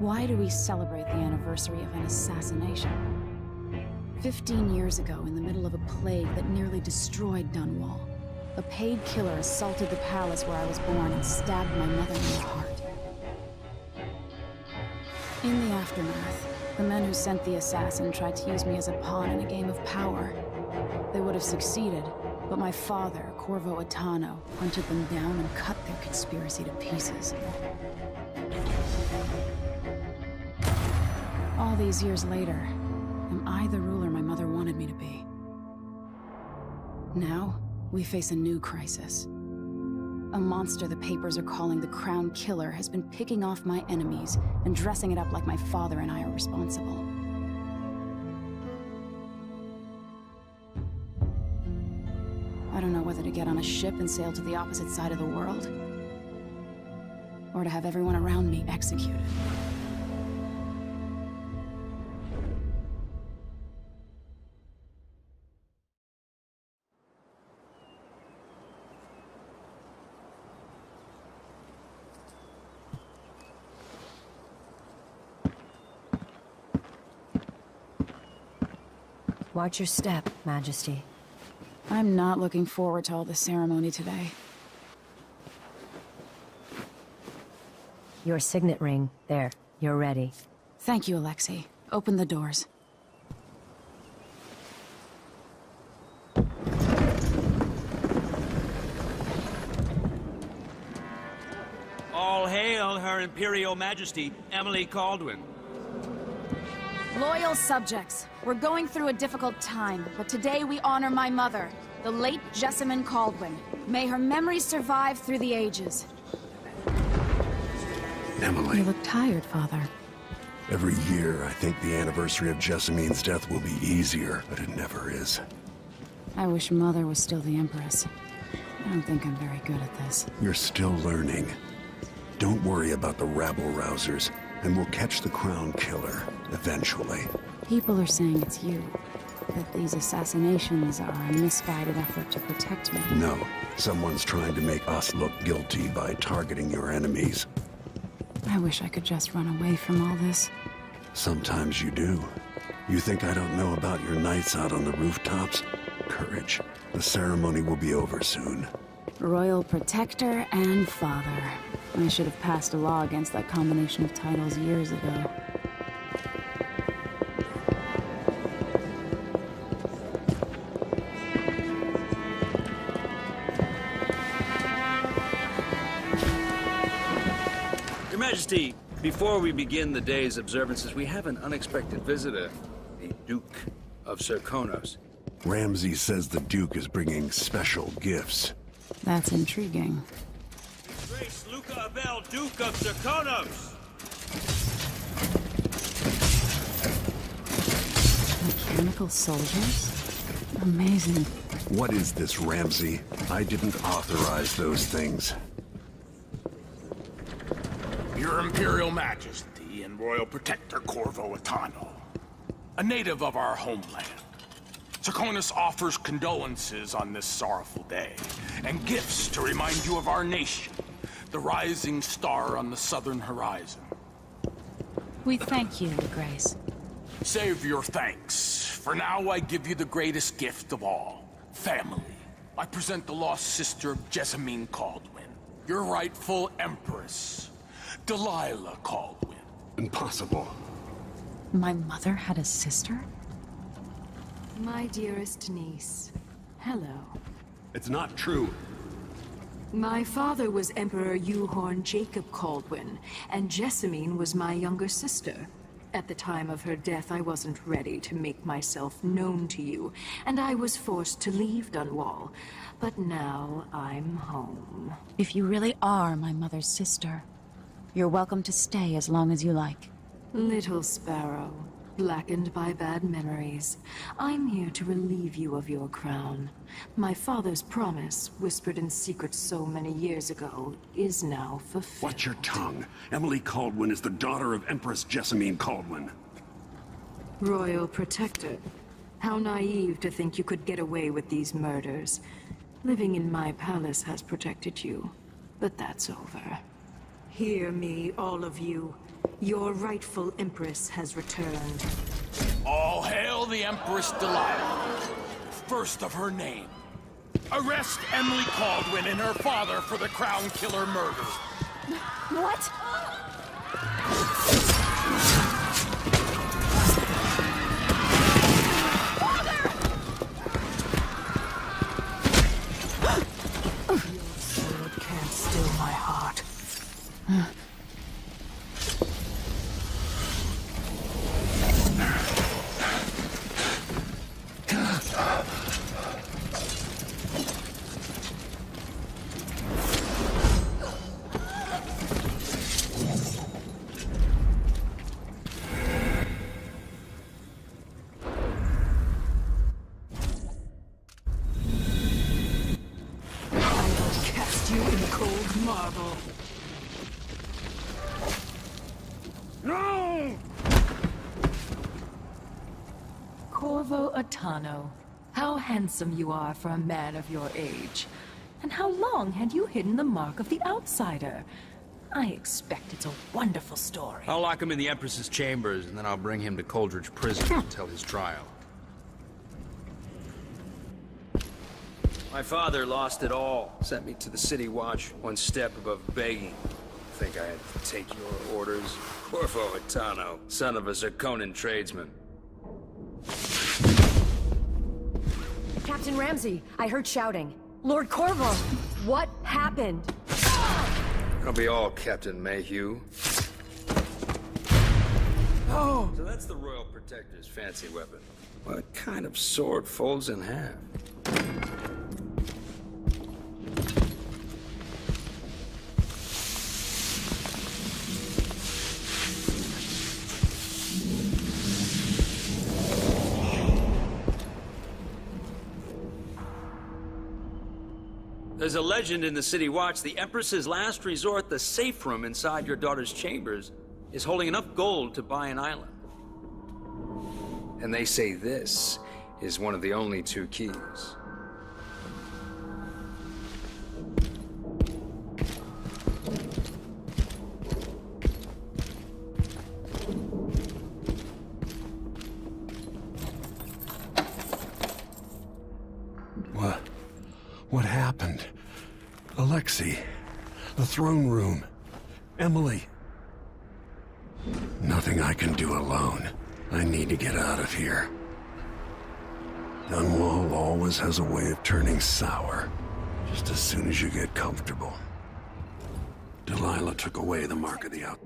Why do we celebrate the anniversary of an assassination? 15 years ago, in the middle of a plague that nearly destroyed Dunwall, a paid killer assaulted the palace where I was born and stabbed my mother in the heart. In the aftermath, the men who sent the assassin tried to use me as a pawn in a game of power. They would have succeeded, but my father, Corvo Attano, hunted them down and cut their conspiracy to pieces. All these years later, am I the ruler my mother wanted me to be? Now, we face a new crisis. A monster the papers are calling the Crown Killer has been picking off my enemies and dressing it up like my father and I are responsible. I don't know whether to get on a ship and sail to the opposite side of the world, or to have everyone around me executed. Watch your step, Majesty. I'm not looking forward to all the ceremony today. Your signet ring. There. You're ready. Thank you, Alexei. Open the doors. All hail Her Imperial Majesty, Emily Caldwin. Loyal subjects, we're going through a difficult time, but today we honor my mother, the late Jessamine Caldwin. May her memory survive through the ages. Emily. You look tired, Father. Every year, I think the anniversary of Jessamine's death will be easier, but it never is. I wish Mother was still the Empress. I don't think I'm very good at this. You're still learning. Don't worry about the rabble-rousers, and we'll catch the Crown Killer, eventually. People are saying it's you. That these assassinations are a misguided effort to protect me. No, someone's trying to make us look guilty by targeting your enemies. I wish I could just run away from all this. Sometimes you do. You think I don't know about your nights out on the rooftops? Courage. The ceremony will be over soon. Royal Protector and Father. I should have passed a law against that combination of titles years ago. Your Majesty, before we begin the day's observances, we have an unexpected visitor, the Duke of Serkonos. Ramsay says the Duke is bringing special gifts. That's intriguing. Grace Luca Abel, Duke of Serkonos! Mechanical soldiers? Amazing. What is this, Ramsay? I didn't authorize those things. Your Imperial Majesty and Royal Protector Corvo Attano, a native of our homeland. Serkonos offers condolences on this sorrowful day, and gifts to remind you of our nation, the rising star on the southern horizon. We thank you, Your Grace. Save your thanks. For now, I give you the greatest gift of all, family. I present the lost sister of Jessamine Caldwin, your rightful Empress, Delilah Caldwin. Impossible. My mother had a sister? My dearest niece, hello. It's not true. My father was Emperor Yuhorn Jacob Caldwin, and Jessamine was my younger sister. At the time of her death, I wasn't ready to make myself known to you, and I was forced to leave Dunwall. But now I'm home. If you really are my mother's sister, you're welcome to stay as long as you like. Little sparrow, blackened by bad memories, I'm here to relieve you of your crown. My father's promise, whispered in secret so many years ago, is now fulfilled. Watch your tongue. Emily Caldwin is the daughter of Empress Jessamine Caldwin. Royal Protector, how naive to think you could get away with these murders. Living in my palace has protected you, but that's over. Hear me, all of you. Your rightful Empress has returned. All hail the Empress Delilah, first of her name. Arrest Emily Caldwin and her father for the Crown Killer murder. What? Sword can't still my heart. You in cold marble. No! Corvo Atano, how handsome you are for a man of your age. And how long had you hidden the mark of the outsider? I expect it's a wonderful story. I'll lock him in the Empress's chambers, and then I'll bring him to Coldridge Prison until his trial. My father lost it all. Sent me to the City Watch, one step above begging. Think I had to take your orders? Corvo Atano, son of a Zirconan tradesman. Captain Ramsey, I heard shouting. Lord Corvo, what happened? It'll be all Captain Mayhew. Oh! So that's the Royal Protector's fancy weapon. What kind of sword folds in half? There's a legend in the City Watch. The Empress's last resort, the safe room inside your daughter's chambers, is holding enough gold to buy an island. And they say this is one of the only two keys. What happened? Alexei, the throne room, Emily. Nothing I can do alone. I need to get out of here. Dunwall always has a way of turning sour, just as soon as you get comfortable. Delilah took away the mark of the out.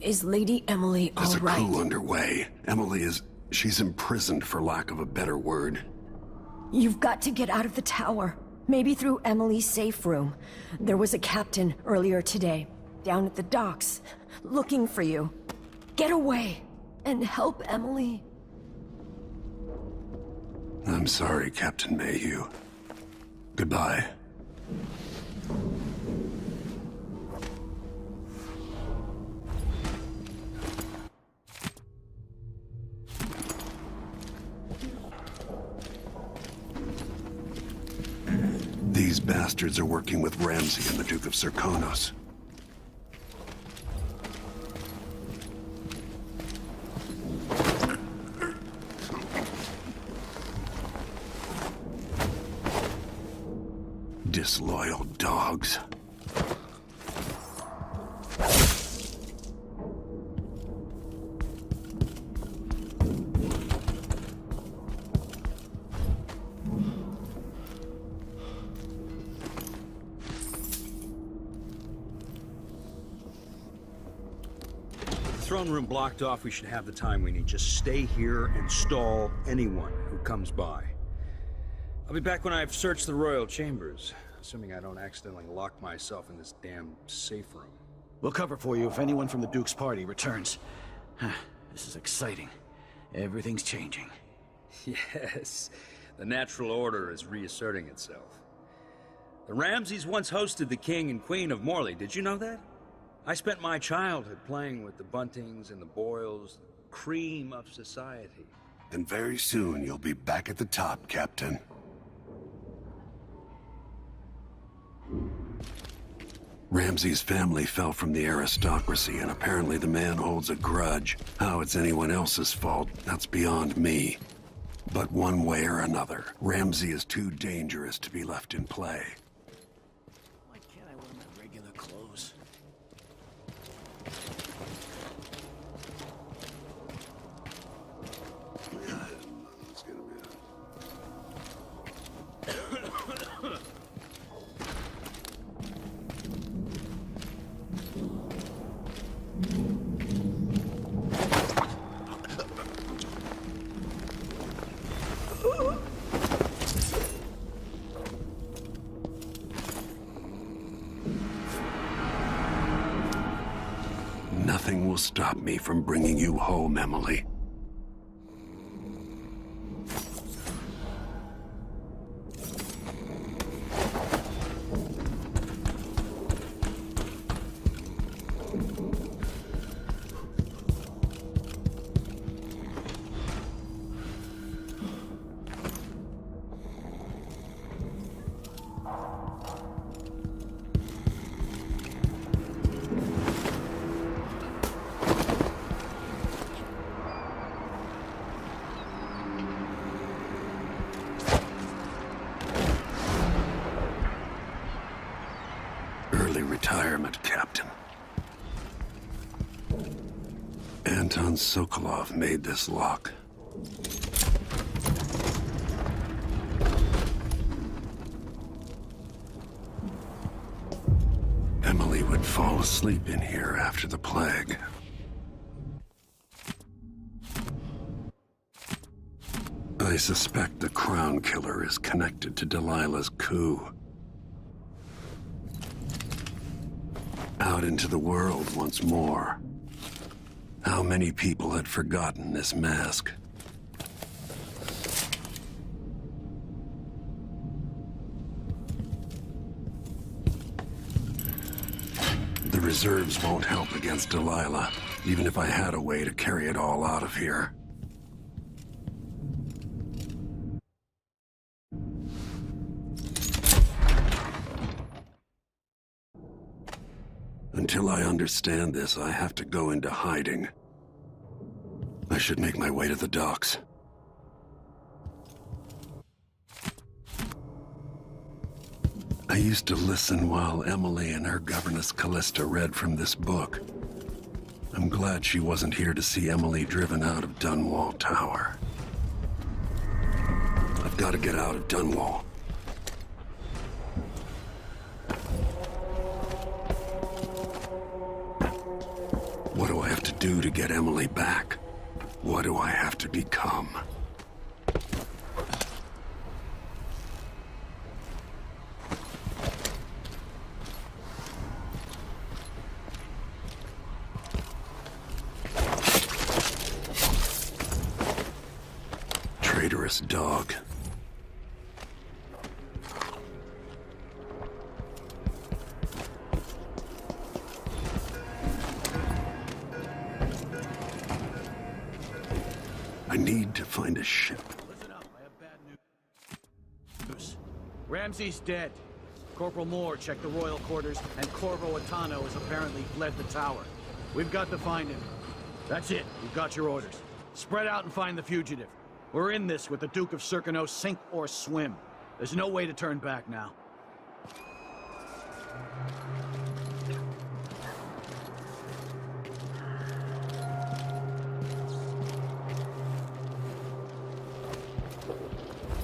Is Lady Emily all There's a right? coup underway. She's imprisoned, for lack of a better word. You've got to get out of the tower. Maybe through Emily's safe room. There was a captain earlier today, down at the docks, looking for you. Get away and help Emily. I'm sorry, Captain Mayhew. Goodbye. These bastards are working with Ramsey and the Duke of Serkonos. Disloyal dogs. Throne room blocked off. We should have the time we need. Just stay here and stall anyone who comes by. I'll be back when I've searched the royal chambers, assuming I don't accidentally lock myself in this damn safe room. We'll cover for you if anyone from the Duke's party returns. This is exciting. Everything's changing. Yes, the natural order is reasserting itself. The Ramseys once hosted the King and Queen of Morley. Did you know that? I spent my childhood playing with the Buntings and the Boyles, the cream of society. And very soon you'll be back at the top, Captain. Ramsay's family fell from the aristocracy, and apparently the man holds a grudge. How it's anyone else's fault, that's beyond me. But one way or another, Ramsay is too dangerous to be left in play. Why can't I wear my regular clothes? Nothing will stop me from bringing you home, Emily. Early retirement, Captain. Anton Sokolov made this lock. Emily would fall asleep in here after the plague. I suspect the Crown Killer is connected to Delilah's coup. Out into the world once more. How many people had forgotten this mask? The reserves won't help against Delilah, even if I had a way to carry it all out of here. Until I understand this, I have to go into hiding. I should make my way to the docks. I used to listen while Emily and her governess Callista read from this book. I'm glad she wasn't here to see Emily driven out of Dunwall Tower. I've got to get out of Dunwall. What do I have to do to get Emily back? What do I have to become? Traitorous dog. I need to find a ship. Listen up, I have bad news. Ramsay's dead. Corporal Moore checked the royal quarters, and Corvo Atano has apparently fled the tower. We've got to find him. That's it. We've got your orders. Spread out and find the fugitive. We're in this with the Duke of Circano, sink or swim. There's no way to turn back now.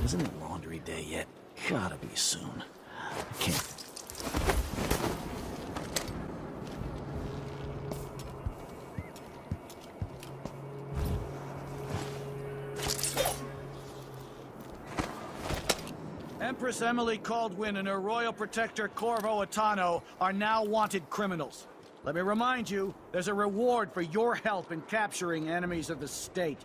Isn't it laundry day yet? Gotta be soon. I can't... Empress Emily Caldwin and her royal protector Corvo Atano are now wanted criminals. Let me remind you, there's a reward for your help in capturing enemies of the state.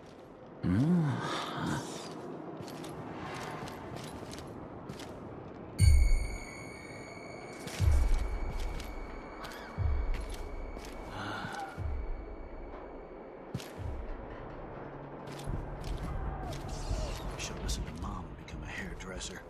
Should listen to Mom and become a hairdresser.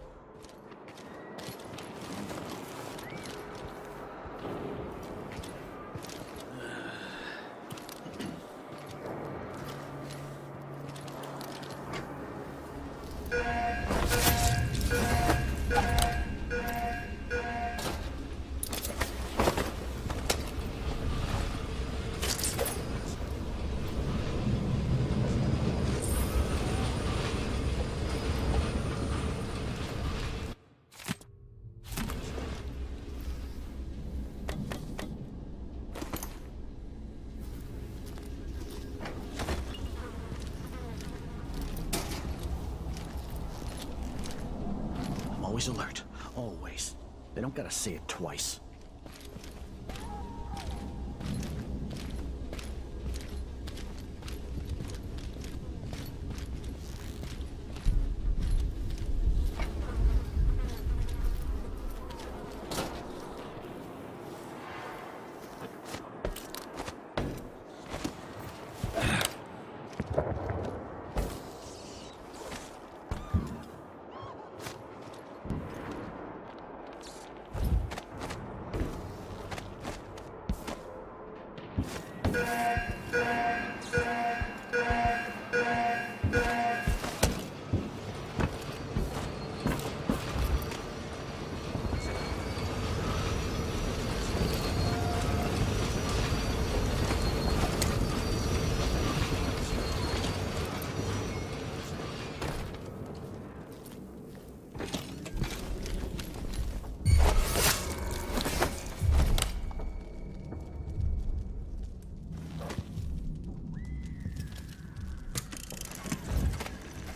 Always alert. Always. They don't gotta say it twice.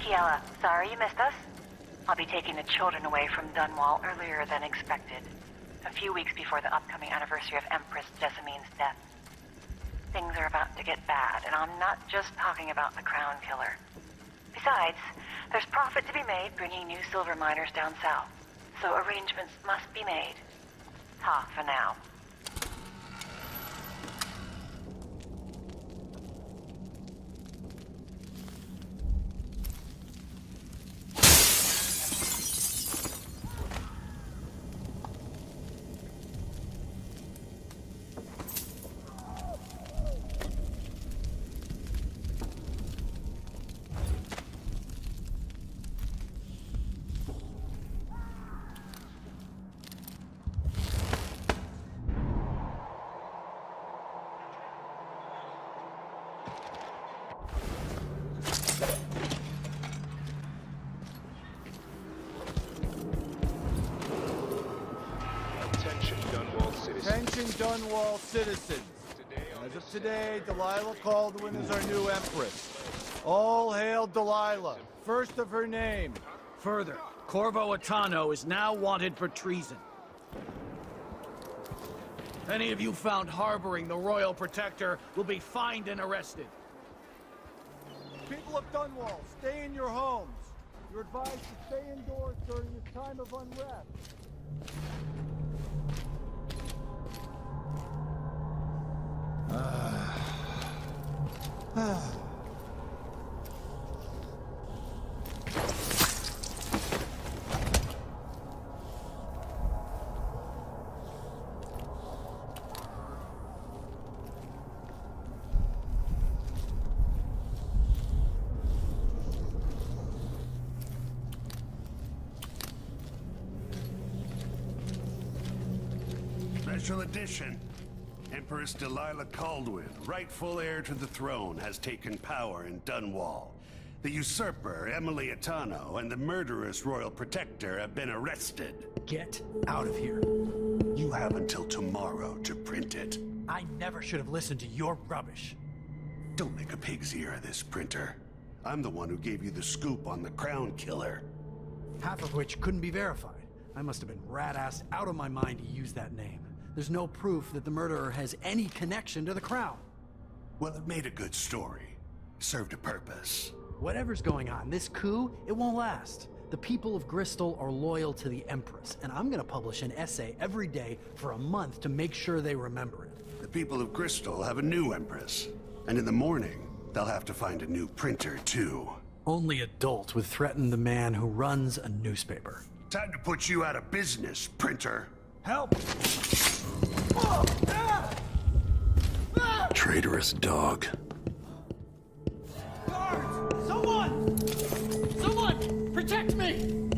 Kiela, sorry you missed us. I'll be taking the children away from Dunwall earlier than expected. A few weeks before the upcoming anniversary of Empress Jessamine's death. Things are about to get bad, and I'm not just talking about the Crown Killer. Besides, there's profit to be made bringing new silver miners down south. So arrangements must be made. Ta for now. Attention Dunwall citizens. As of today, Delilah Caldwin is our new Empress. All hail Delilah, first of her name. Further, Corvo Attano is now wanted for treason. Any of you found harboring the Royal Protector will be fined and arrested. People of Dunwall, stay in your homes. You're advised to stay indoors during this time of unrest. Special edition. Empress Delilah Caldwin, rightful heir to the throne, has taken power in Dunwall. The usurper, Emily Attano, and the murderous Royal Protector have been arrested. Get out of here. You have until tomorrow to print it. I never should have listened to your rubbish. Don't make a pig's ear of this, printer. I'm the one who gave you the scoop on the Crown Killer. Half of which couldn't be verified. I must have been rat-assed out of my mind to use that name. There's no proof that the murderer has any connection to the Crown. Well, it made a good story. Served a purpose. Whatever's going on, this coup, it won't last. The people of Bristol are loyal to the Empress, and I'm gonna publish an essay every day for a month to make sure they remember it. The people of Bristol have a new Empress. And in the morning, they'll have to find a new printer, too. Only adults would threaten the man who runs a newspaper. Time to put you out of business, printer. Help! Traitorous dog. Guards! Someone! Someone! Protect me!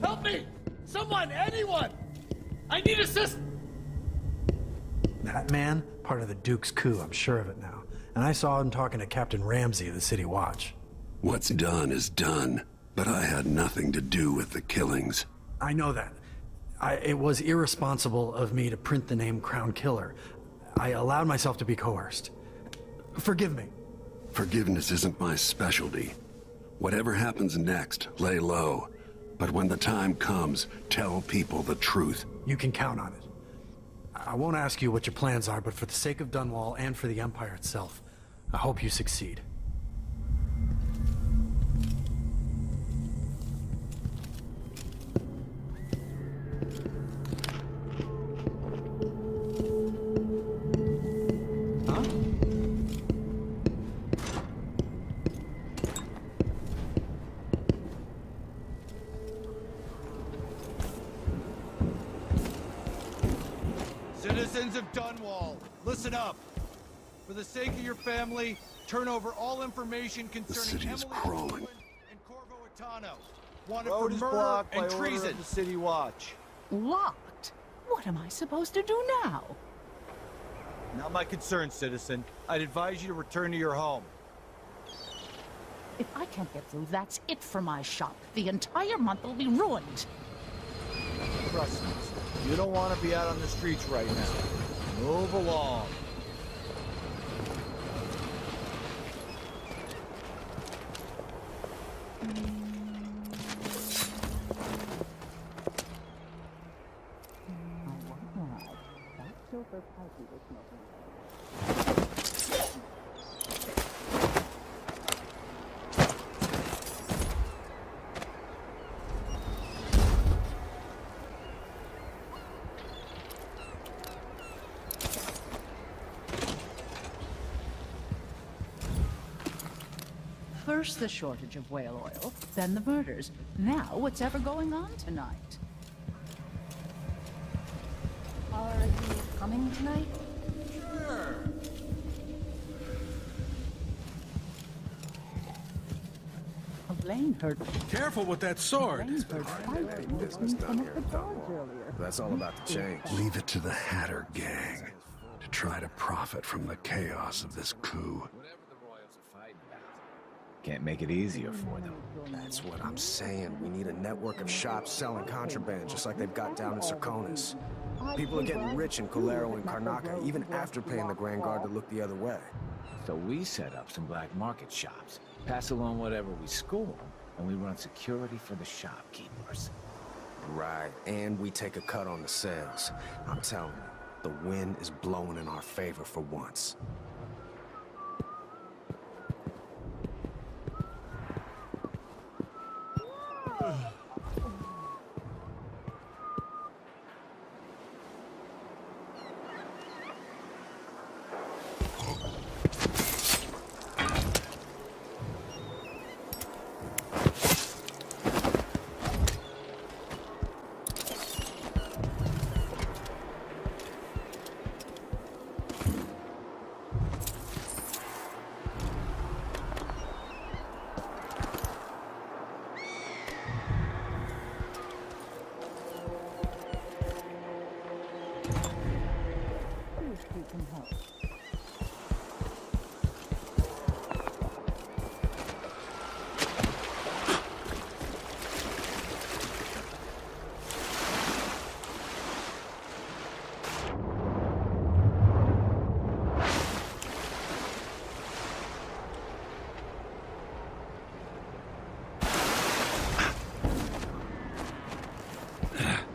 Help me! Someone! Anyone! I need assistance! That man, part of the Duke's coup, I'm sure of it now. And I saw him talking to Captain Ramsey of the City Watch. What's done is done, but I had nothing to do with the killings. I know that. It was irresponsible of me to print the name Crown Killer. I allowed myself to be coerced. Forgive me. Forgiveness isn't my specialty. Whatever happens next, lay low. But when the time comes, tell people the truth. You can count on it. I won't ask you what your plans are, but for the sake of Dunwall and for the Empire itself, I hope you succeed. Citizens of Dunwall, listen up. For the sake of your family, turn over all information concerning city is Emily crawling. Baldwin and Corvo Attano. Wanted for murder and treason. The City Watch. Locked? What am I supposed to do now? Not my concern, citizen. I'd advise you to return to your home. If I can't get through, that's it for my shop. The entire month will be ruined. Trust me, you don't want to be out on the streets right now. Move along. First the shortage of whale oil, then the murders. Now what's ever going on tonight? Are you coming tonight? Elaine heard. Careful with that sword. Elaine heard fighting business between down some here of in the guards Dunwall. earlier. That's all about to change. Leave it to the Hatter gang to try to profit from the chaos of this coup. Can't make it easier for them. That's what I'm saying. We need a network of shops selling contraband, just like they've got down in Serconis. People are getting rich in Colero and Karnaca, even after paying the Grand Guard to look the other way. So we set up some black market shops, pass along whatever we score, and we run security for the shopkeepers. Right, and we take a cut on the sales. I'm telling you, the wind is blowing in our favor for once.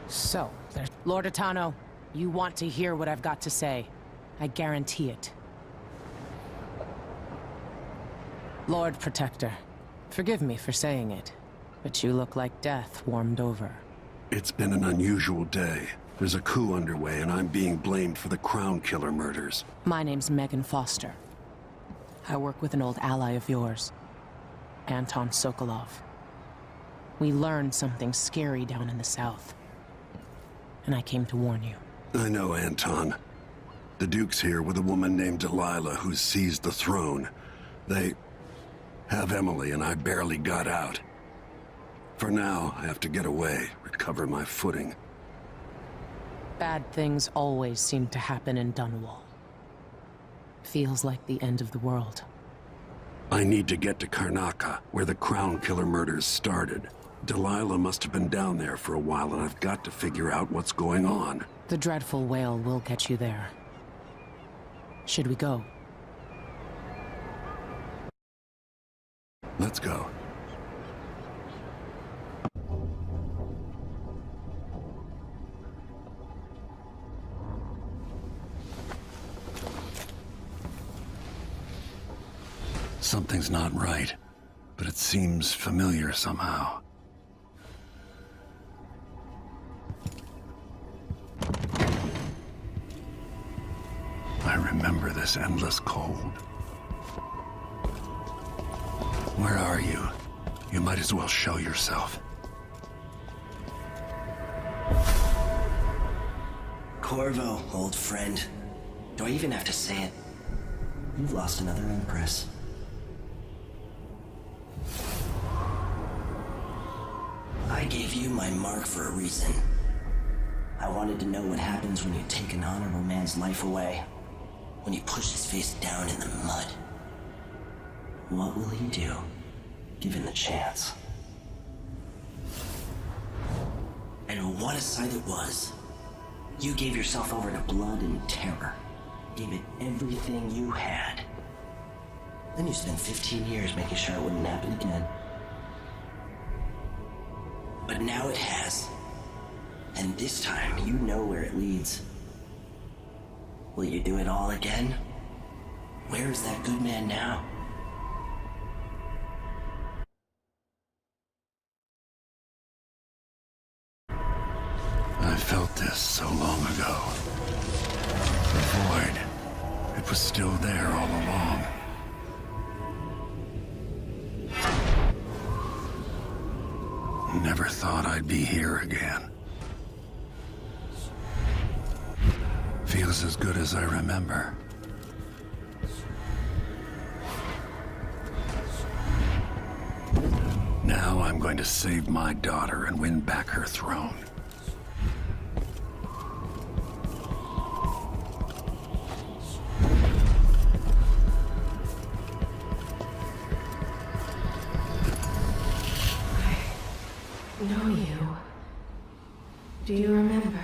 So, Lord Attano, you want to hear what I've got to say. I guarantee it. Lord Protector, forgive me for saying it, but you look like death warmed over. It's been an unusual day. There's a coup underway, and I'm being blamed for the Crown Killer murders. My name's Megan Foster. I work with an old ally of yours, Anton Sokolov. We learned something scary down in the south, and I came to warn you. I know, Anton. The Duke's here with a woman named Delilah who's seized the throne. They have Emily, and I barely got out. For now, I have to get away, recover my footing. Bad things always seem to happen in Dunwall. Feels like the end of the world. I need to get to Karnaca, where the Crown Killer murders started. Delilah must have been down there for a while, and I've got to figure out what's going on. The dreadful whale will get you there. Should we go? Let's go. Something's not right, but it seems familiar somehow. I remember this endless cold. Where are you? You might as well show yourself. Corvo, old friend. Do I even have to say it? You've lost another Empress. I gave you my mark for a reason. I wanted to know what happens when you take an honorable man's life away. When you push his face down in the mud. What will he do, given the chance? And what a sight it was. You gave yourself over to blood and terror. Gave it everything you had. Then you spent 15 years making sure it wouldn't happen again. But now it has. And this time, you know where it leads. Will you do it all again? Where is that good man now? I felt this so long ago. The void. It was still there all along. Never thought I'd be here again. Feels as good as I remember. Now I'm going to save my daughter and win back her throne. Know you. Do you remember?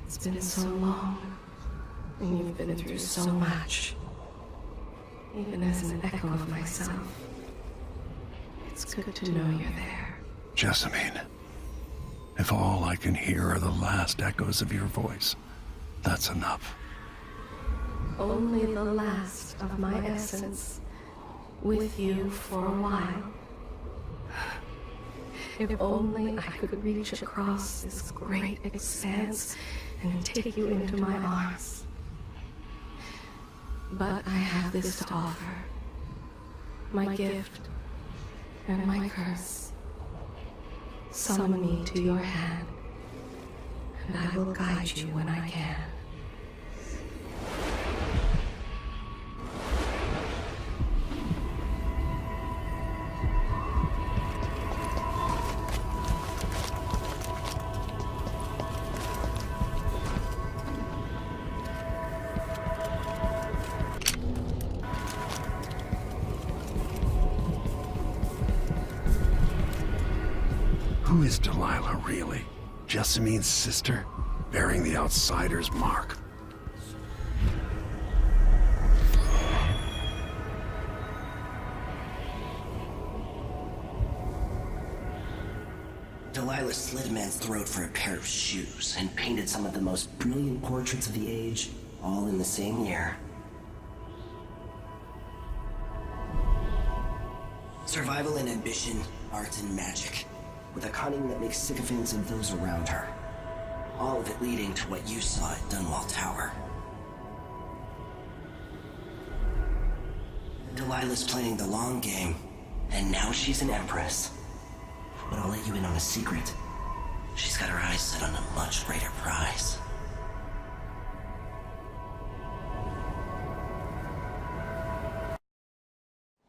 It's been so long, and you've been through so much. Even as an echo of myself, it's good to know you're there. Jessamine, if all I can hear are the last echoes of your voice, that's enough. Only the last of my essence, with you for a while. If only I could reach across this great expanse and take you into my arms. But I have this to offer. My gift and my curse. Summon me to your hand, and I will guide you when I can. Who is Delilah, really? Jessamine's sister? Bearing the outsider's mark. Delilah slit a man's throat for a pair of shoes and painted some of the most brilliant portraits of the age, all in the same year. Survival and ambition, art and magic, with a cunning that makes sycophants of those around her. All of it leading to what you saw at Dunwall Tower. Delilah's playing the long game, and now she's an empress. But I'll let you in on a secret. She's got her eyes set on a much greater prize.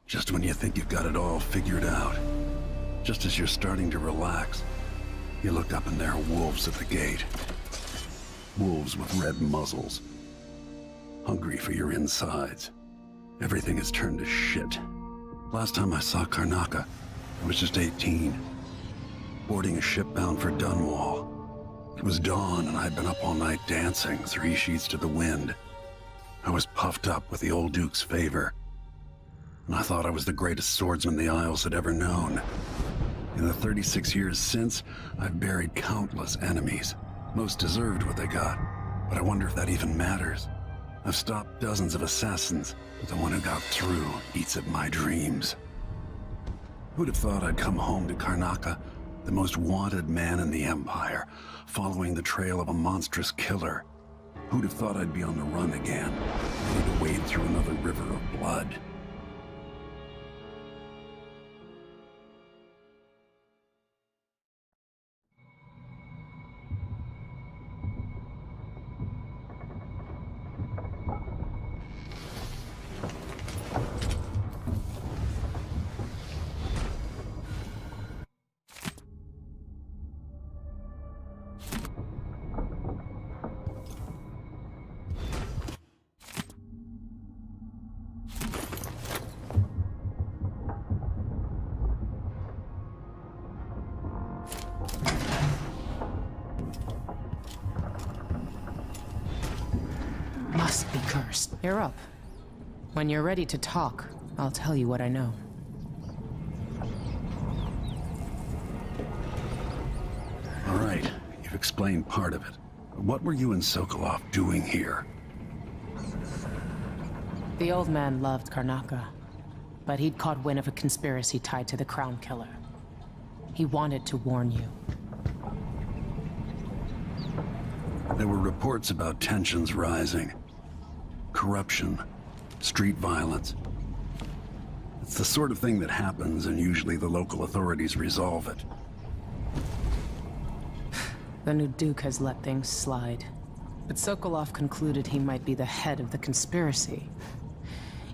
Just when you think you've got it all figured out, just as you're starting to relax, you look up and there are wolves at the gate. Wolves with red muzzles. Hungry for your insides. Everything has turned to shit. Last time I saw Karnaca, I was just 18. Boarding a ship bound for Dunwall. It was dawn and I'd been up all night dancing, 3 sheets to the wind. I was puffed up with the old Duke's favor. And I thought I was the greatest swordsman the Isles had ever known. In the 36 years since, I've buried countless enemies. Most deserved what they got, but I wonder if that even matters. I've stopped dozens of assassins, but the one who got through eats at my dreams. Who'd have thought I'd come home to Karnaca, the most wanted man in the Empire, following the trail of a monstrous killer? Who'd have thought I'd be on the run again, ready to wade through another river of blood? Must be cursed. You're up. When you're ready to talk, I'll tell you what I know. All right, you've explained part of it. What were you and Sokolov doing here? The old man loved Karnaca, but he'd caught wind of a conspiracy tied to the Crown Killer. He wanted to warn you. There were reports about tensions rising. Corruption, street violence. It's the sort of thing that happens, and usually the local authorities resolve it. The new Duke has let things slide. But Sokolov concluded he might be the head of the conspiracy.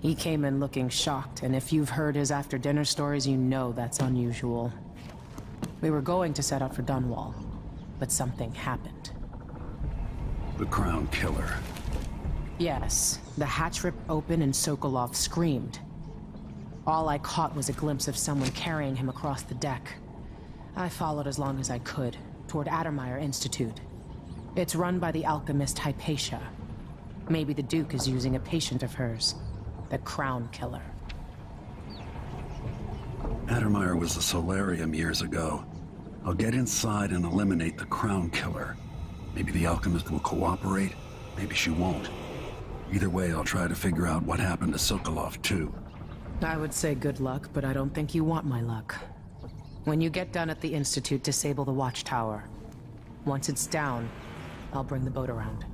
He came in looking shocked, and if you've heard his after-dinner stories, you know that's unusual. We were going to set out for Dunwall, but something happened. The Crown Killer. Yes, the hatch ripped open and Sokolov screamed. All I caught was a glimpse of someone carrying him across the deck. I followed as long as I could, toward Addermeyer Institute. It's run by the alchemist Hypatia. Maybe the Duke is using a patient of hers, the Crown Killer. Addermeyer was a solarium years ago. I'll get inside and eliminate the Crown Killer. Maybe the alchemist will cooperate, maybe she won't. Either way, I'll try to figure out what happened to Sokolov, too. I would say good luck, but I don't think you want my luck. When you get done at the Institute, disable the watchtower. Once it's down, I'll bring the boat around.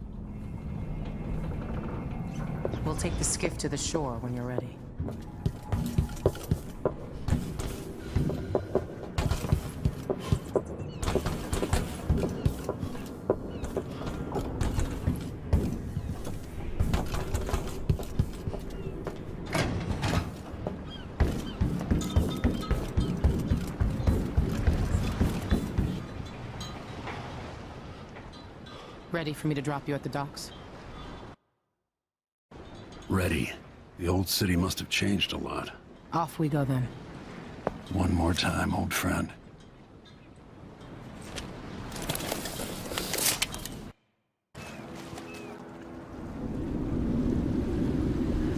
We'll take the skiff to the shore when you're ready. Ready for me to drop you at the docks? Ready. The old city must have changed a lot. Off we go then. One more time, old friend.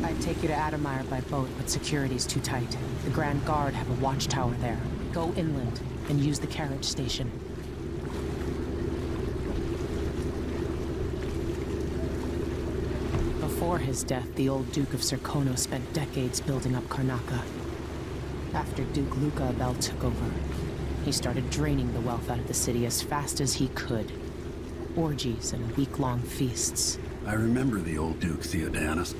I'd take you to Addermeyer by boat, but security's too tight. The Grand Guard have a watchtower there. Go inland and use the carriage station. Before his death, the old Duke of Serkonos spent decades building up Karnaca. After Duke Luca Abel took over, he started draining the wealth out of the city as fast as he could. Orgies and week-long feasts. I remember the old Duke Theodanis.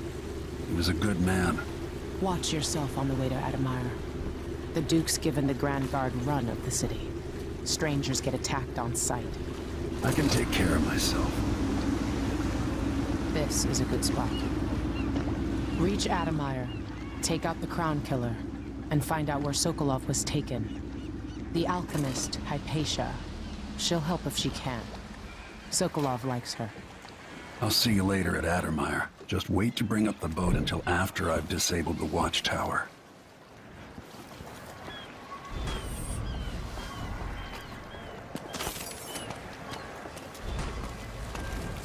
He was a good man. Watch yourself on the way to Addermeyer. The Duke's given the Grand Guard run of the city. Strangers get attacked on sight. I can take care of myself. This is a good spot. Reach Addermeyer, take out the Crown Killer, and find out where Sokolov was taken. The alchemist, Hypatia. She'll help if she can. Sokolov likes her. I'll see you later at Addermeyer. Just wait to bring up the boat until after I've disabled the watchtower.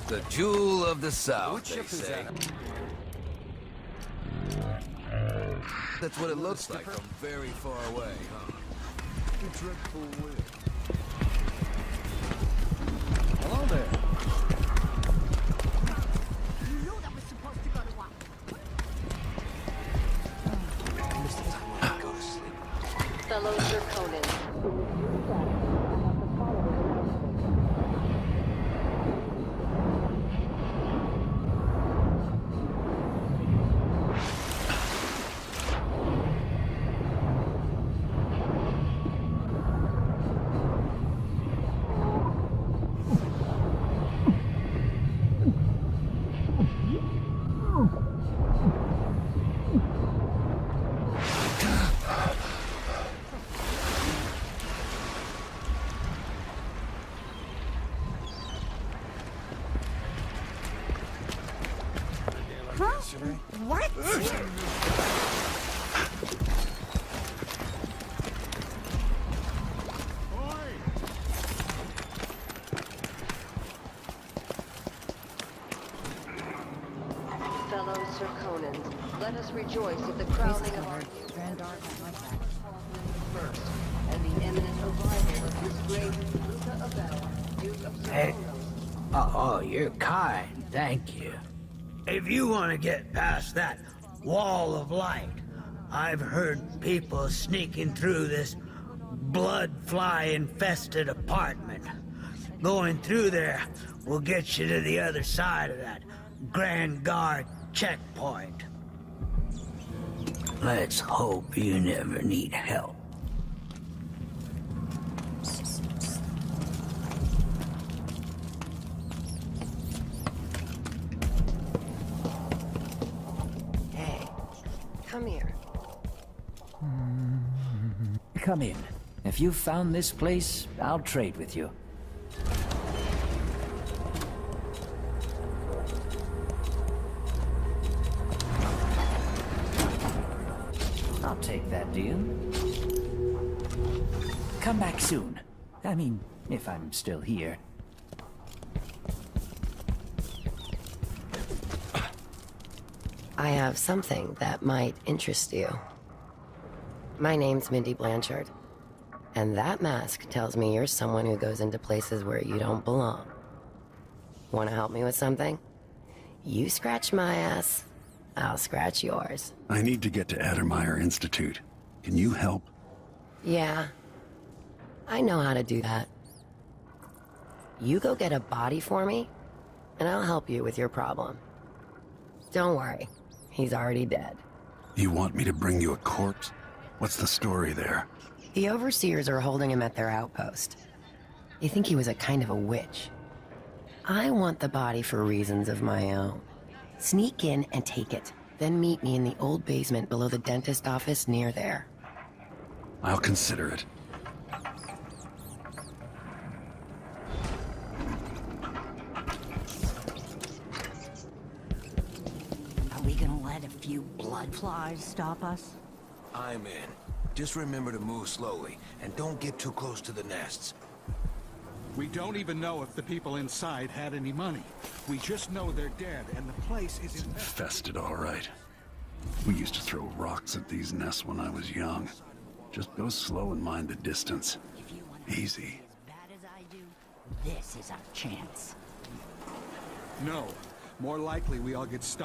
The jewel of the South, they say. That's what it looks like from very far away, huh? The dreadful wind. Hello there. You know that was supposed Huh? What? Fellow Serkonans, let us rejoice at the crowning of our first, and the imminent arrival of his great Luca Abel, Duke of Hey. Serkonos. Oh, you're kind. Thank you. If you want to get past that wall of light, I've heard people sneaking through this blood-fly-infested apartment. Going through there will get you to the other side of that Grand Guard checkpoint. Let's hope you never need help. Hey, come here. Come in. If you've found this place, I'll trade with you. I'll take that deal. Come back soon. I mean, if I'm still here. I have something that might interest you. My name's Mindy Blanchard, and that mask tells me you're someone who goes into places where you don't belong. Want to help me with something? You scratch my ass, I'll scratch yours. I need to get to Addermeyer Institute. Can you help? Yeah, I know how to do that. You go get a body for me, and I'll help you with your problem. Don't worry, he's already dead. You want me to bring you a corpse? What's the story there? The overseers are holding him at their outpost. They think he was a kind of a witch. I want the body for reasons of my own. Sneak in and take it, then meet me in the old basement below the dentist office near there. I'll consider it. Are we gonna let a few blood flies stop us? I'm in. Just remember to move slowly, and don't get too close to the nests. We don't even know if the people inside had any money. We just know they're dead, and the place is Infested, all right. We used to throw rocks at these nests when I was young. Just go slow and mind the distance. Easy. This is our chance. No. More likely we all get stunned.